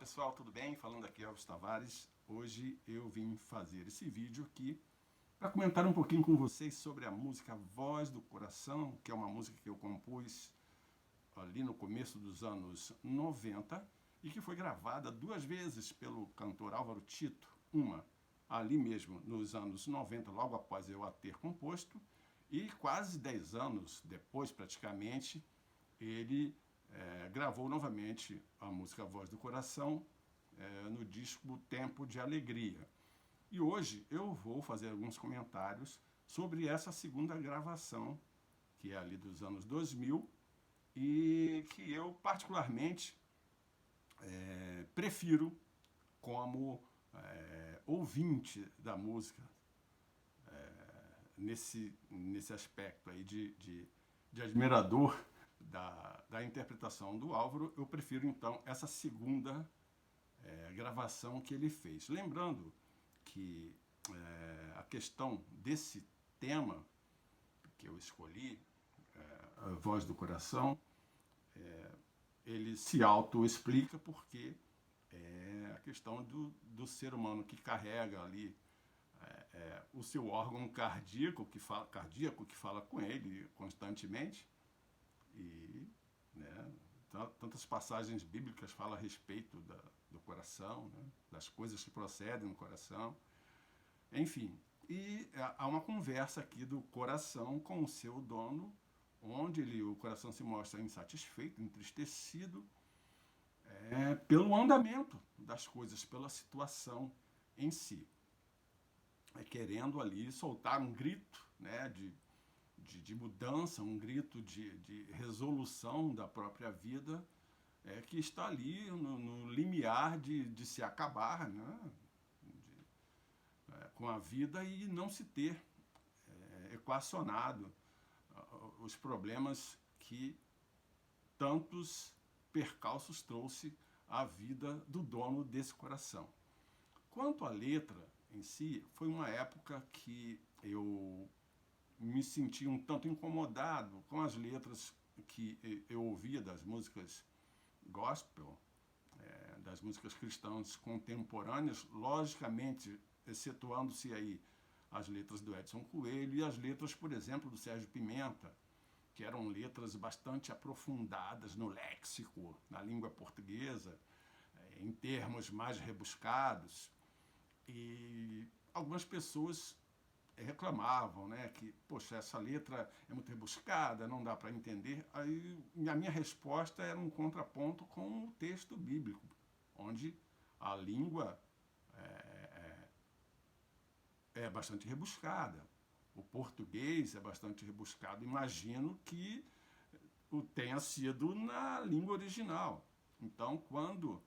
pessoal, tudo bem? Falando aqui é Elvis Tavares. Hoje eu vim fazer esse vídeo aqui para comentar um pouquinho com vocês sobre a música Voz do Coração, que é uma música que eu compus ali no começo dos anos 90 e que foi gravada duas vezes pelo cantor Álvaro Tito. Uma ali mesmo nos anos 90, logo após eu a ter composto, e quase 10 anos depois, praticamente, ele gravou novamente a música Voz do Coração no disco Tempo de Alegria. E hoje eu vou fazer alguns comentários sobre essa segunda gravação, que é ali dos anos 2000, e que eu particularmente prefiro como ouvinte da música, nesse aspecto aí de admirador da interpretação do Álvaro. Eu prefiro então essa segunda gravação que ele fez. Lembrando que a questão desse tema que eu escolhi, a Voz do Coração, ele se auto-explica porque é a questão do ser humano que carrega ali o seu órgão cardíaco que fala com ele constantemente. E tantas passagens bíblicas falam a respeito do coração, das coisas que procedem no coração, enfim. E há uma conversa aqui do coração com o seu dono, onde o coração se mostra insatisfeito, entristecido, pelo andamento das coisas, pela situação em si, querendo ali soltar um grito de mudança, um grito de resolução da própria vida, que está ali no limiar de se acabar com a vida e não se ter equacionado os problemas que tantos percalços trouxe à vida do dono desse coração. Quanto à letra em si, foi uma época que eu me senti um tanto incomodado com as letras que eu ouvia das músicas gospel, das músicas cristãs contemporâneas, logicamente, excetuando-se aí as letras do Edson Coelho e as letras, por exemplo, do Sérgio Pimenta, que eram letras bastante aprofundadas no léxico, na língua portuguesa, em termos mais rebuscados. E algumas pessoas reclamavam, que, poxa, essa letra é muito rebuscada, não dá para entender. Aí a minha resposta era um contraponto com o texto bíblico, onde a língua é bastante rebuscada. O português é bastante rebuscado. Imagino que tenha sido na língua original. Então, quando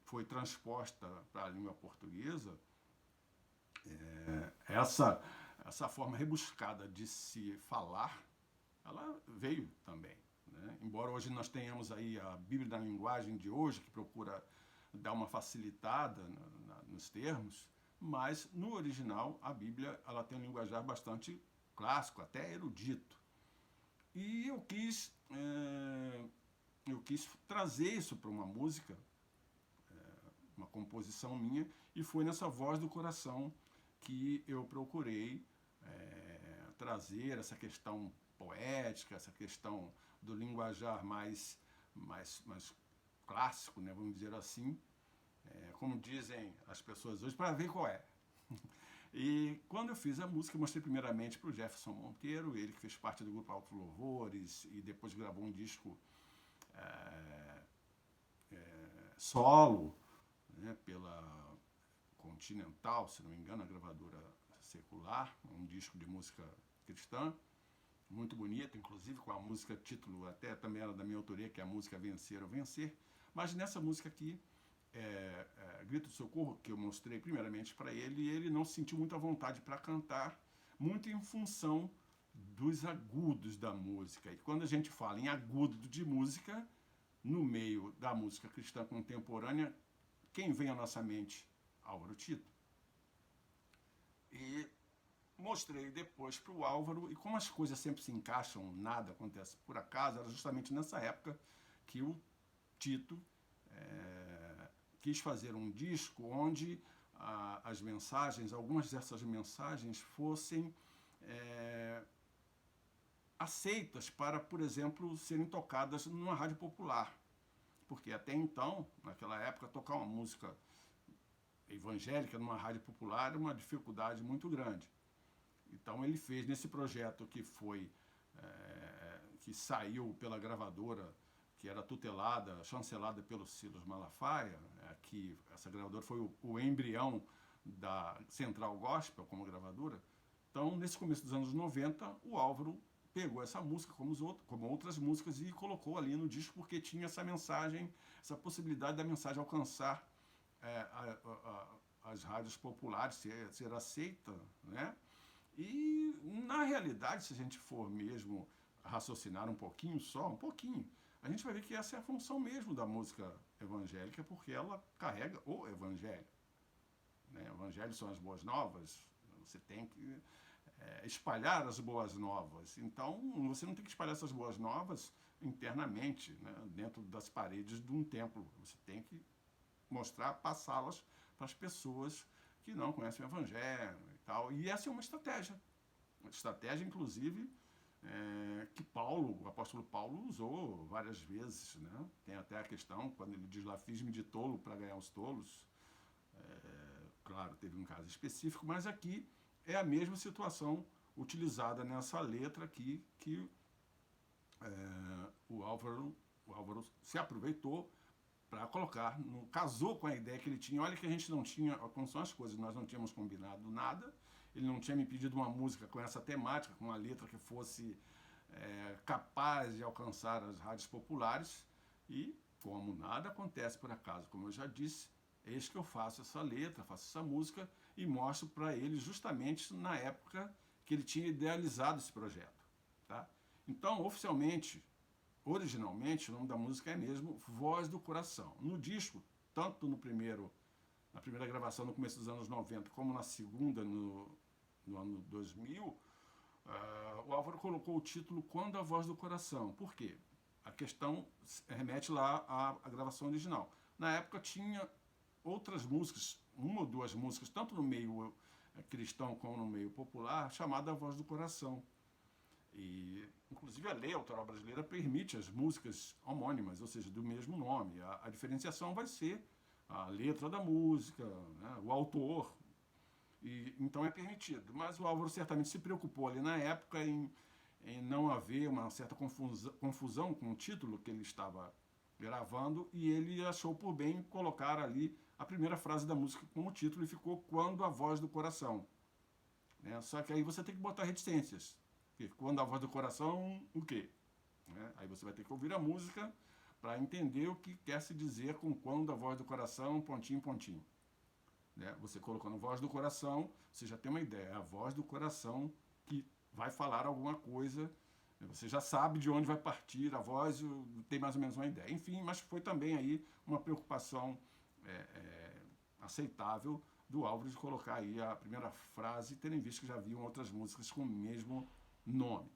foi transposta para a língua portuguesa, essa forma rebuscada de se falar, ela veio também. Embora hoje nós tenhamos aí a Bíblia da linguagem de hoje, que procura dar uma facilitada nos termos, mas no original a Bíblia ela tem um linguajar bastante clássico, até erudito. E eu quis trazer isso para uma música, uma composição minha, e foi nessa Voz do Coração que eu procurei trazer essa questão poética, essa questão do linguajar mais clássico, vamos dizer assim, como dizem as pessoas hoje, para ver qual é. E quando eu fiz a música, eu mostrei primeiramente para o Jefferson Monteiro, ele que fez parte do grupo Altos Louvores e depois gravou um disco solo, pela Continental, se não me engano, a gravadora secular, um disco de música cristã, muito bonito, inclusive com a música título, até também era da minha autoria, que é a música Vencer ou Vencer. Mas nessa música aqui, Grito de Socorro, que eu mostrei primeiramente para ele, e ele não se sentiu muita vontade para cantar, muito em função dos agudos da música. E quando a gente fala em agudo de música, no meio da música cristã contemporânea, quem vem à nossa mente? Álvaro Tito. E mostrei depois para o Álvaro, e como as coisas sempre se encaixam, nada acontece por acaso, era justamente nessa época que o Tito quis fazer um disco onde as mensagens, algumas dessas mensagens fossem aceitas para, por exemplo, serem tocadas numa rádio popular. Porque até então, naquela época, tocar uma música evangélica numa rádio popular era uma dificuldade muito grande. Então ele fez nesse projeto que saiu pela gravadora, que era tutelada, chancelada pelo Silas Malafaia, que essa gravadora foi o embrião da Central Gospel como gravadora. Então, nesse começo dos anos 90, o Álvaro pegou essa música, como outras músicas, e colocou ali no disco, porque tinha essa mensagem, essa possibilidade da mensagem alcançar as rádios populares, ser aceita, né? E, na realidade, se a gente for mesmo raciocinar um pouquinho só, um pouquinho, a gente vai ver que essa é a função mesmo da música evangélica, porque ela carrega o evangelho. Né? O evangelho são as boas novas, você tem que espalhar as boas novas. Então, você não tem que espalhar essas boas novas internamente, né? Dentro das paredes de um templo. Você tem que mostrar, passá-las para as pessoas que não conhecem o evangelho e tal. E essa é uma estratégia. Uma estratégia, inclusive, que o apóstolo Paulo usou várias vezes, né? Tem até a questão, quando ele diz lá, fiz-me de tolo para ganhar os tolos. Claro, teve um caso específico, mas aqui é a mesma situação utilizada nessa letra aqui, que o Álvaro se aproveitou para colocar, casou com a ideia que ele tinha. Olha que a gente não tinha, como são as coisas, nós não tínhamos combinado nada, ele não tinha me pedido uma música com essa temática, com uma letra que fosse capaz de alcançar as rádios populares, e como nada acontece por acaso, como eu já disse, eis que eu faço essa letra, faço essa música e mostro para ele justamente na época que ele tinha idealizado esse projeto. Tá? Então, originalmente, o nome da música é mesmo Voz do Coração. No disco, tanto na primeira gravação no começo dos anos 90, como na segunda, no ano 2000, o Álvaro colocou o título Quando a Voz do Coração. Por quê? A questão remete lá à gravação original. Na época tinha outras músicas, uma ou duas músicas, tanto no meio cristão como no meio popular, chamada Voz do Coração. E, inclusive, a lei autoral brasileira permite as músicas homônimas, ou seja, do mesmo nome. A diferenciação vai ser a letra da música, né, o autor, e então é permitido. Mas o Álvaro certamente se preocupou ali na época em não haver uma certa confusão com o título que ele estava gravando, e ele achou por bem colocar ali a primeira frase da música como título, e ficou Quando a Voz do Coração. Né? Só que aí você tem que botar reticências. Quando a voz do coração, o quê? Né? Aí você vai ter que ouvir a música para entender o que quer se dizer com quando a voz do coração, pontinho, pontinho. Né? Você colocando voz do coração, você já tem uma ideia. É a voz do coração que vai falar alguma coisa. Você já sabe de onde vai partir a voz, tem mais ou menos uma ideia. Enfim, mas foi também aí uma preocupação aceitável do Álvaro de colocar aí a primeira frase, tendo em vista que já haviam outras músicas com o mesmo nome.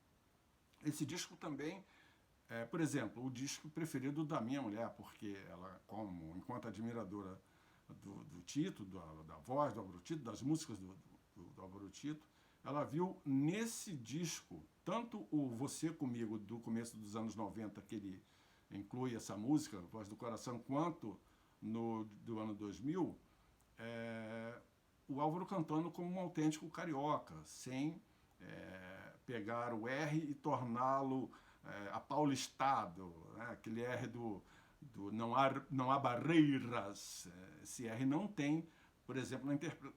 Esse disco também por exemplo, o disco preferido da minha mulher, porque ela, enquanto admiradora do Tito, da voz do Álvaro Tito, das músicas do Álvaro Tito, ela viu nesse disco, tanto o Você Comigo, do começo dos anos 90, que ele inclui essa música, Voz do Coração, quanto do ano 2000, o Álvaro cantando como um autêntico carioca, sem pegar o R e torná-lo apaulistado, né? Aquele R do não há barreiras. Esse R não tem, por exemplo,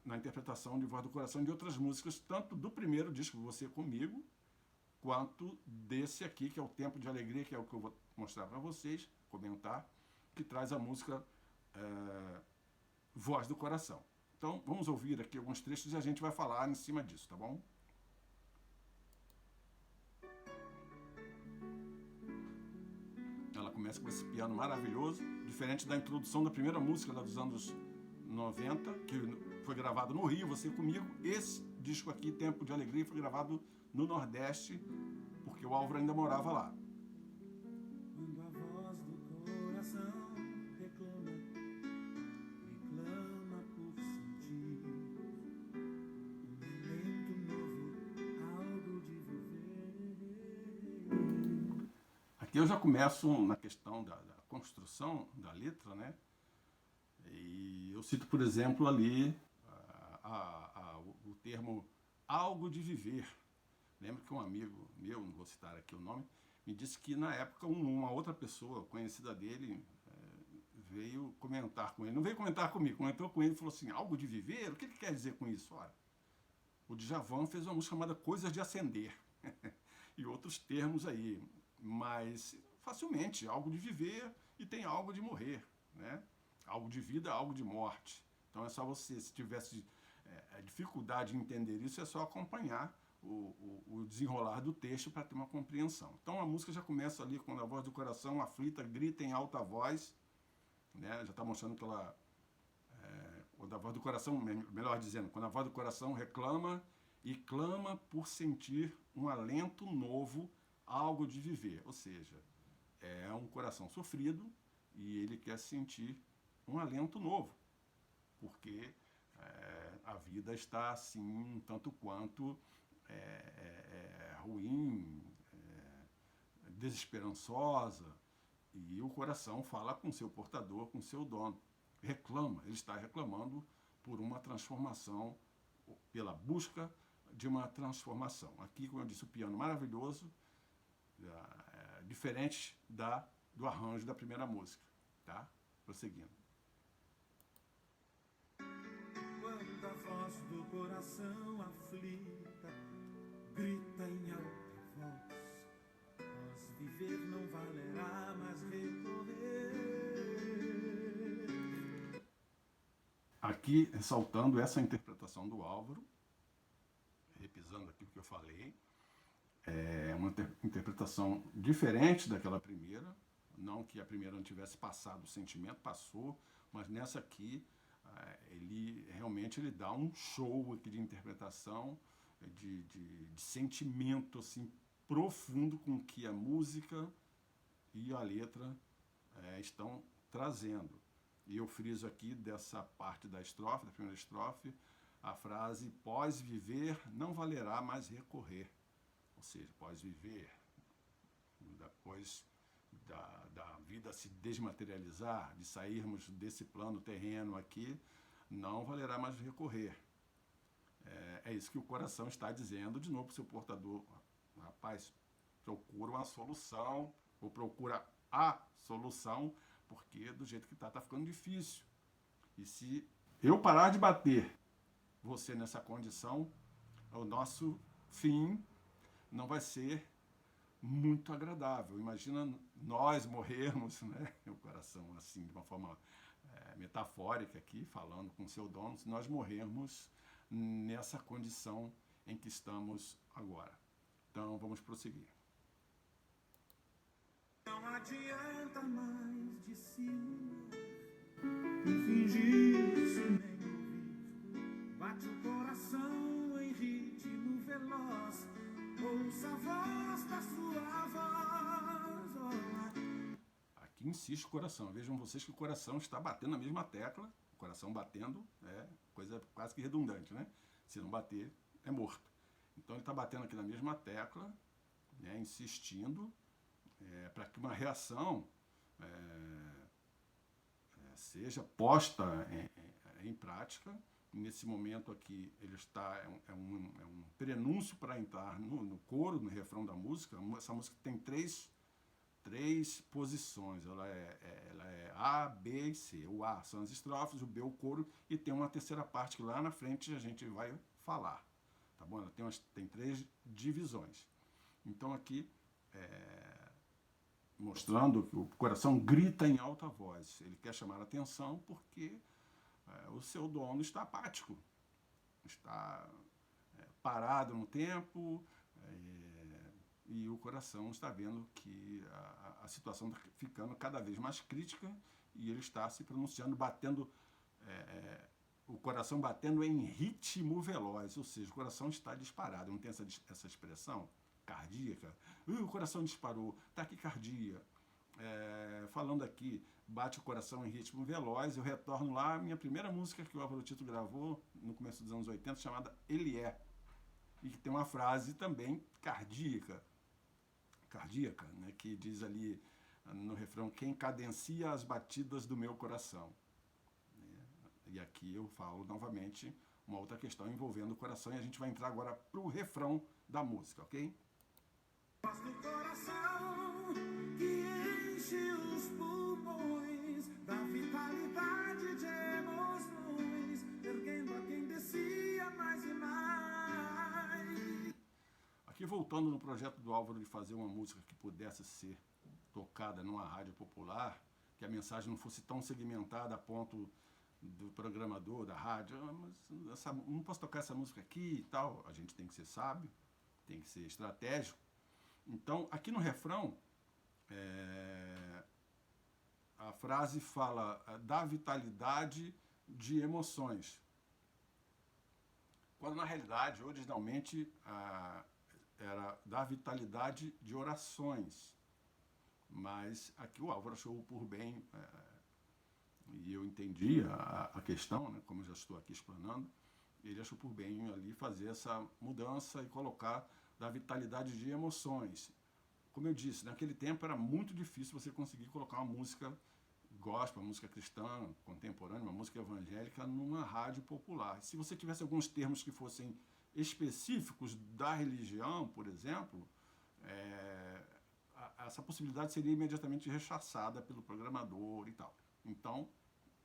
na interpretação de Voz do Coração de outras músicas, tanto do primeiro disco, Você Comigo, quanto desse aqui, que é o Tempo de Alegria, que é o que eu vou mostrar para vocês, comentar, que traz a música Voz do Coração. Então, vamos ouvir aqui alguns trechos e a gente vai falar em cima disso, tá bom? Ela começa com esse piano maravilhoso, diferente da introdução da primeira música lá dos anos 90, que foi gravado no Rio, Você Comigo. Esse disco aqui, Tempo de Alegria, foi gravado no Nordeste, porque o Álvaro ainda morava lá. Quando a voz do coração reclama aqui eu já começo na questão da construção da letra, né? E eu cito, por exemplo, ali o termo algo de viver. Lembro que um amigo meu, não vou citar aqui o nome, me disse que na época uma outra pessoa conhecida dele veio comentar com ele. Não veio comentar comigo, comentou com ele e falou assim, algo de viver? O que ele quer dizer com isso? Olha, o Djavan fez uma música chamada Coisas de Acender. E outros termos aí, mas facilmente, algo de viver e tem algo de morrer, né? Algo de vida, algo de morte. Então é só você, se tivesse dificuldade em entender isso, é só acompanhar o desenrolar do texto para ter uma compreensão. Então a música já começa ali quando a voz do coração aflita grita em alta voz, né? Já está mostrando que ela, quando a voz do coração, melhor dizendo, quando a voz do coração reclama e clama por sentir um alento novo, algo de viver. Ou seja, é um coração sofrido e ele quer sentir um alento novo, porque a vida está assim, um tanto quanto ruim, desesperançosa, e o coração fala com seu portador, com seu dono. Reclama, ele está reclamando por uma transformação, pela busca de uma transformação. Aqui, como eu disse, o piano maravilhoso, diferente do arranjo da primeira música, tá? Prosseguindo. Quando a voz do coração aflita grita em alta voz, mas viver não valerá mais recorrer. Aqui, ressaltando essa interpretação do Álvaro, repisando aqui o que eu falei, é uma interpretação diferente daquela primeira, não que a primeira não tivesse passado o sentimento, passou, mas nessa aqui ele realmente ele dá um show aqui de interpretação, de sentimento assim, profundo com que a música e a letra estão trazendo. E eu friso aqui dessa parte da estrofe, da primeira estrofe, a frase pós-viver não valerá mais recorrer. Ou seja, pós-viver, depois da vida se desmaterializar, de sairmos desse plano terreno aqui, não valerá mais recorrer. É isso que o coração está dizendo de novo para o seu portador. Rapaz, procura uma solução, ou procura a solução, porque do jeito que está ficando difícil. E se eu parar de bater você nessa condição, o nosso fim não vai ser muito agradável. Imagina nós morrermos, né? O coração assim, de uma forma metafórica aqui, falando com seu dono, se nós morrermos nessa condição em que estamos agora. Então, vamos prosseguir. Não adianta mais dissimular e fingir-se nem ouvir. Bate o coração em ritmo veloz, ouça a voz da sua voz. Aqui insiste o coração. Vejam vocês que o coração está batendo na mesma tecla. O coração batendo é coisa quase que redundante, né? Se não bater, é morto. Então ele está batendo aqui na mesma tecla, né, insistindo, para que uma reação seja posta em prática. Nesse momento aqui, ele está um prenúncio para entrar no coro, no refrão da música. Essa música tem três posições. Ela é A, B e C. O A são as estrofes, o B o coro, e tem uma terceira parte que lá na frente a gente vai falar. Tá bom? Ela tem três divisões. Então aqui, mostrando que o coração grita em alta voz. Ele quer chamar a atenção porque o seu dono está apático, está parado no tempo, e o coração está vendo que a situação está ficando cada vez mais crítica e ele está se pronunciando, batendo, o coração batendo em ritmo veloz, ou seja, o coração está disparado. Não tem essa expressão cardíaca? O coração disparou, taquicardia. Falando aqui, bate o coração em ritmo veloz, eu retorno lá à minha primeira música que o Álvaro Tito gravou no começo dos anos 80, chamada Ele É, e que tem uma frase também cardíaca, cardíaca, né, que diz ali no refrão, quem cadencia as batidas do meu coração. E aqui eu falo novamente uma outra questão envolvendo o coração, e a gente vai entrar agora para o refrão da música, ok? Voz do coração que enche os pulmões da vitalidade de emoções, erguendo a quem descia mais e mais. Aqui voltando no projeto do Álvaro de fazer uma música que pudesse ser tocada numa rádio popular, que a mensagem não fosse tão segmentada a ponto do programador, da rádio, mas não posso tocar essa música aqui e tal. A gente tem que ser sábio, tem que ser estratégico. Então, aqui no refrão, a frase fala da vitalidade de emoções. Quando, na realidade, originalmente, era da vitalidade de orações. Mas aqui o Álvaro achou por bem, e eu entendi a questão, né, como eu já estou aqui explanando, ele achou por bem ali fazer essa mudança e colocar da vitalidade de emoções. Como eu disse, naquele tempo era muito difícil você conseguir colocar uma música gospel, uma música cristã, contemporânea, uma música evangélica numa rádio popular. Se você tivesse alguns termos que fossem específicos da religião, por exemplo, essa possibilidade seria imediatamente rechaçada pelo programador e tal. Então,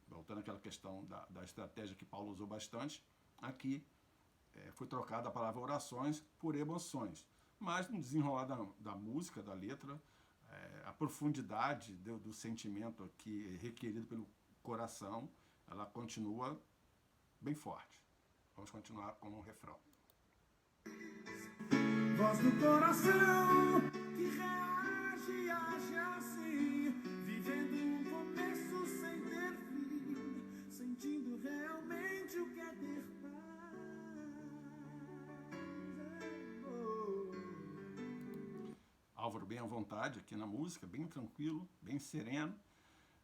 voltando àquela questão da estratégia que Paulo usou bastante, aqui foi trocada a palavra orações por emoções. Mas no desenrolar da música, da letra, a profundidade do sentimento aqui requerido pelo coração, ela continua bem forte. Vamos continuar com o refrão. Voz do coração que reage e age assim, vivendo um começo sem ter fim, sentindo realmente o que é ter paz. Álvaro bem à vontade aqui na música, bem tranquilo, bem sereno.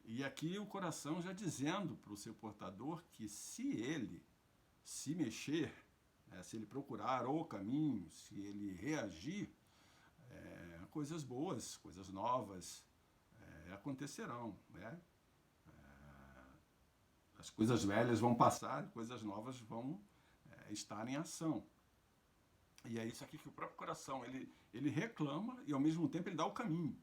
E aqui o coração já dizendo para o seu portador que se ele se mexer, se ele procurar o caminho, se ele reagir, coisas boas, coisas novas acontecerão, né? As coisas velhas vão passar, coisas novas vão estar em ação. E é isso aqui que o próprio coração, ele reclama e ao mesmo tempo ele dá o caminho,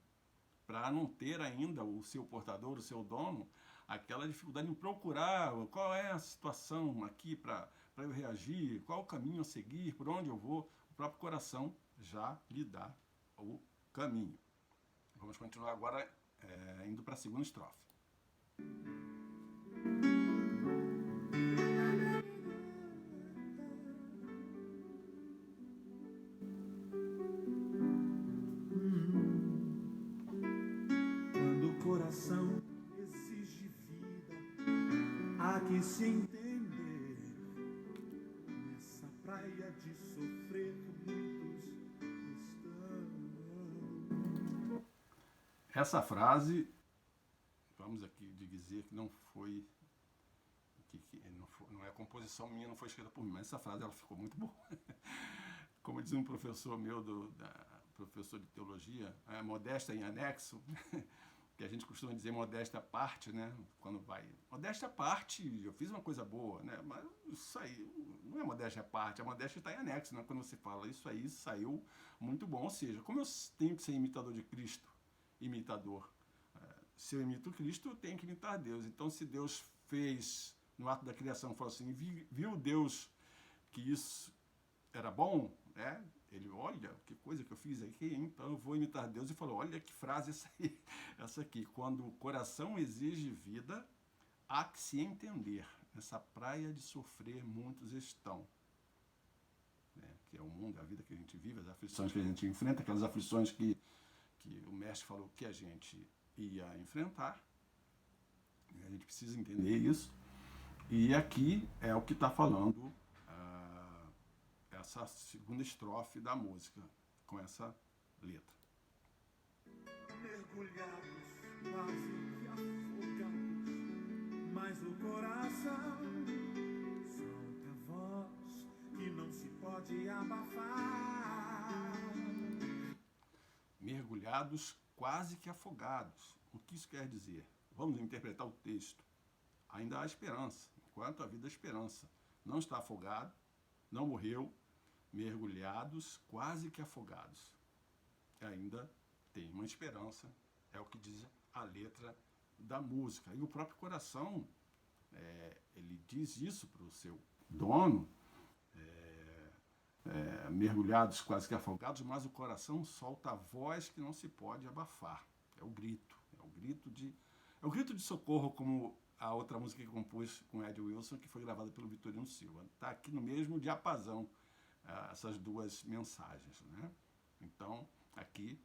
para não ter ainda o seu portador, o seu dono, aquela dificuldade em procurar qual é a situação aqui para eu reagir, qual o caminho a seguir, por onde eu vou. O próprio coração já lhe dá o caminho. Vamos continuar agora indo para a segunda estrofe. Quando o coração exige vida, há que se entender. Nessa praia de sofrer, muitos estão. Essa frase, vamos aqui dizer que não foi, não é composição minha, não foi escrita por mim, mas essa frase ela ficou muito boa. Como diz um professor meu, professor de teologia, modéstia em anexo, que a gente costuma dizer modéstia à parte, né? Quando vai, modéstia à parte, eu fiz uma coisa boa, né? Mas isso aí não é modéstia à parte, a modéstia está em anexo, né? Quando você fala isso aí saiu muito bom, ou seja, como eu tenho que ser imitador de Cristo, imitador, se eu imito Cristo, eu tenho que imitar Deus. Então, se Deus fez no ato da criação, falou assim, viu Deus que isso era bom, né? Ele, olha, que coisa que eu fiz aqui, então eu vou imitar Deus. E falou, olha que frase essa aqui. Quando o coração exige vida, há que se entender. Nessa praia de sofrer, muitos estão. Que é o mundo, a vida que a gente vive, as aflições que a gente enfrenta, aquelas aflições que o mestre falou que a gente ia enfrentar. A gente precisa entender isso. E aqui é o que está falando essa segunda estrofe da música, com essa letra. Mergulhados, quase que afogados, mas o coração solta a voz que não se pode abafar. mergulhados, quase que afogados. O que isso quer dizer? Vamos interpretar o texto. Ainda há esperança, enquanto a vida há esperança. Não está afogado, não morreu, mergulhados, quase que afogados. Ainda tem uma esperança, é o que diz a letra da música. E o próprio coração, ele diz isso para o seu dono, mergulhados, quase que afogados, mas o coração solta a voz que não se pode abafar. É o grito de socorro, como a outra música que compôs com Ed Wilson, que foi gravada pelo Vitorino Silva. Está aqui no mesmo diapasão, essas duas mensagens, né? Então, aqui,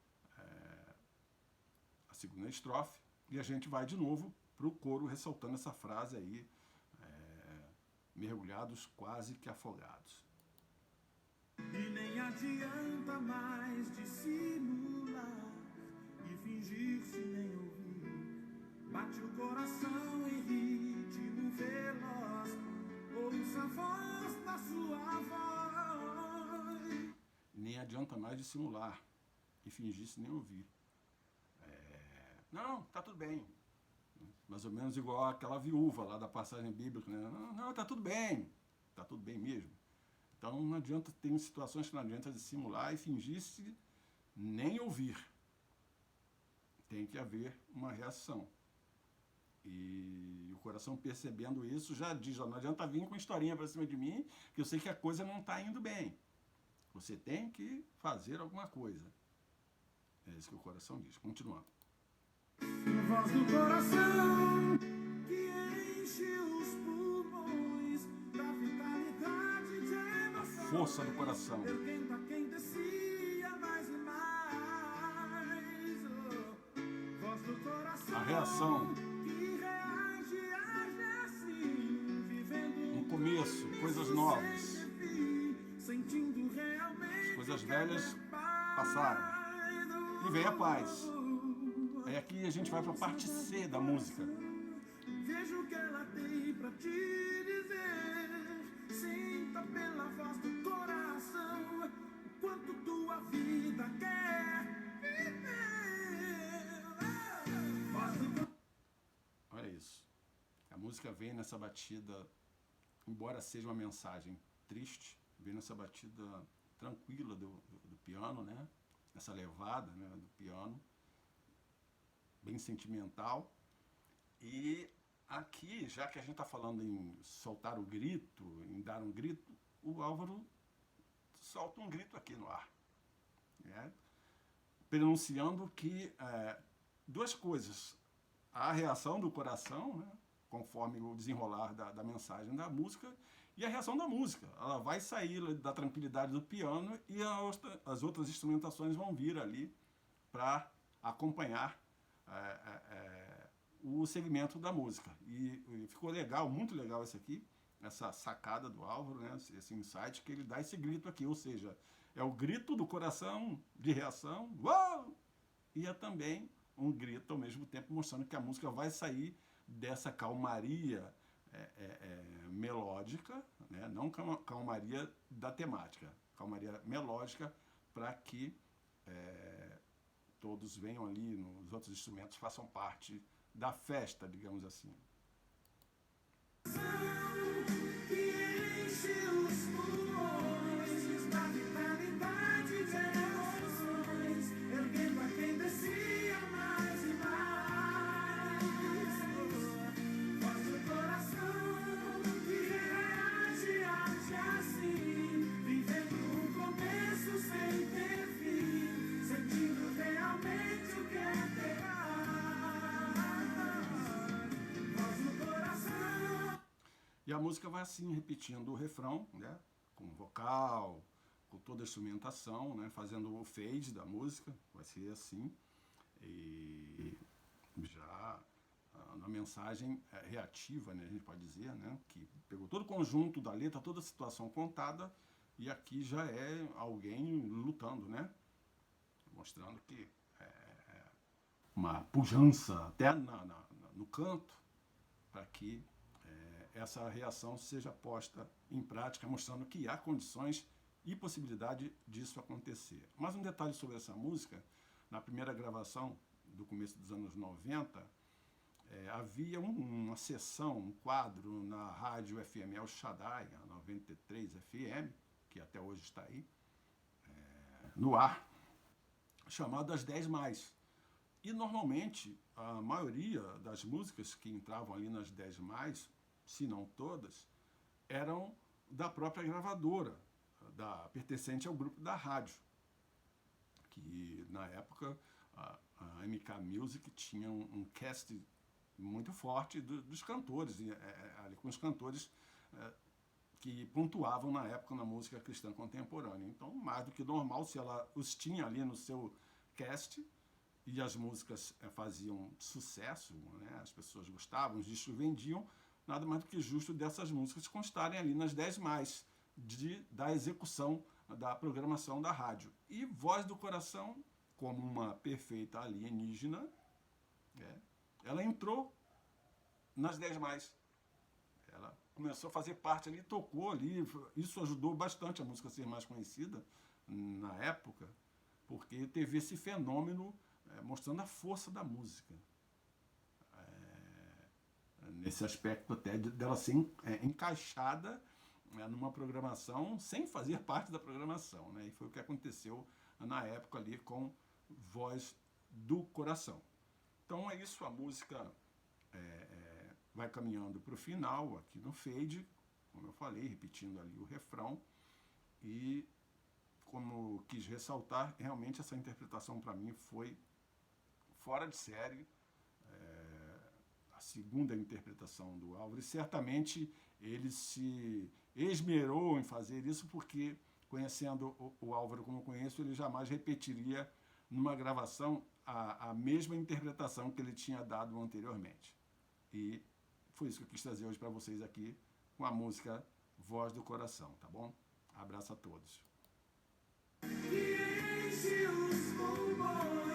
a segunda estrofe, e a gente vai de novo para o coro, ressaltando essa frase aí, mergulhados, quase que afogados. E nem adianta mais dissimular e fingir-se nem ouvir. Bate o coração em ritmo veloz, ouça a voz da sua voz. Nem adianta mais dissimular e fingir-se nem ouvir. Não, tá tudo bem. Mais ou menos igual aquela viúva lá da passagem bíblica, né? Não, tá tudo bem mesmo. Então não adianta, tem situações que não adianta dissimular e fingir-se nem ouvir. Tem que haver uma reação. E o coração, percebendo isso, já diz, não adianta vir com historinha para cima de mim, que eu sei que a coisa não está indo bem. Você tem que fazer alguma coisa. É isso que o coração diz. Continuando. Voz do coração que enche os pulmões da vitalidade de emoção. A força do coração. Erguendo a quem descia mais e mais. Voz do coração. A reação. Que reage, age assim, vivendo um começo, coisas novas. Sentindo realmente. As coisas velhas passaram. E vem a paz. Aí aqui a gente vai para a parte C da música. Vejo o que ela tem pra te dizer. Sinta pela voz do coração o quanto tua vida quer viver. Olha isso. A música vem nessa batida, embora seja uma mensagem triste, vem nessa batida tranquila do piano, né? Essa levada, né, do piano. Bem sentimental. E aqui, já que a gente está falando em soltar o grito, em dar um grito, o Álvaro solta um grito aqui no ar, né? Pronunciando que duas coisas: a reação do coração, né, conforme o desenrolar da mensagem da música, e a reação da música. Ela vai sair da tranquilidade do piano e as outras instrumentações vão vir ali para acompanhar o segmento da música. E ficou legal, muito legal esse aqui, essa sacada do Álvaro, né, esse insight, que ele dá esse grito aqui, ou seja, é o grito do coração de reação, uou! E é também um grito ao mesmo tempo mostrando que a música vai sair dessa calmaria melódica, né, não calmaria da temática, calmaria melódica, para que todos venham ali, nos outros instrumentos, façam parte da festa, digamos assim. Que enche os pulmões da vitalidade de emoções, erguendo a quem descia mais e mais. Voz do coração que reage, age assim, vivendo um começo sem ter fim, sentindo realmente o que é pegar. Voz do coração. E a música vai assim, repetindo o refrão, né, com vocal, com toda a instrumentação, né, fazendo o fade da música, vai ser assim. E já na mensagem reativa, né, a gente pode dizer, né, que pegou todo o conjunto da letra, toda a situação contada, e aqui já é alguém lutando, né, mostrando que uma pujança até no canto, para que essa reação seja posta em prática, mostrando que há condições e possibilidade disso acontecer. Mas um detalhe sobre essa música, na primeira gravação do começo dos anos 90, havia uma sessão, um quadro na rádio FM El Shaddai, a 93 FM, que até hoje está aí, no ar, chamado As 10 Mais. E normalmente a maioria das músicas que entravam ali nas 10 mais, se não todas, eram da própria gravadora, pertencente ao grupo da rádio, que na época a MK Music tinha um cast muito forte dos cantores, ali com os cantores que pontuavam na época na música cristã contemporânea. Então, mais do que normal, se ela os tinha ali no seu cast e as músicas faziam sucesso, né, as pessoas gostavam, os discos vendiam, nada mais do que justo dessas músicas constarem ali nas 10 mais da execução da programação da rádio. E Voz do Coração, como uma perfeita alienígena, ela entrou nas 10 mais. Ela começou a fazer parte ali, tocou ali, isso ajudou bastante a música a ser mais conhecida na época, porque teve esse fenômeno mostrando a força da música. Nesse aspecto até dela ser encaixada numa programação sem fazer parte da programação, né? E foi o que aconteceu na época ali com Voz do Coração. Então é isso, a música vai caminhando para o final aqui no fade, como eu falei, repetindo ali o refrão, e como eu quis ressaltar, realmente essa interpretação para mim foi fora de série, a segunda interpretação do Álvaro, e certamente ele se esmerou em fazer isso porque, conhecendo o Álvaro como eu conheço, ele jamais repetiria numa gravação a mesma interpretação que ele tinha dado anteriormente. E foi isso que eu quis trazer hoje para vocês aqui com a música Voz do Coração, tá bom? Abraço a todos. Que enche os pulmões.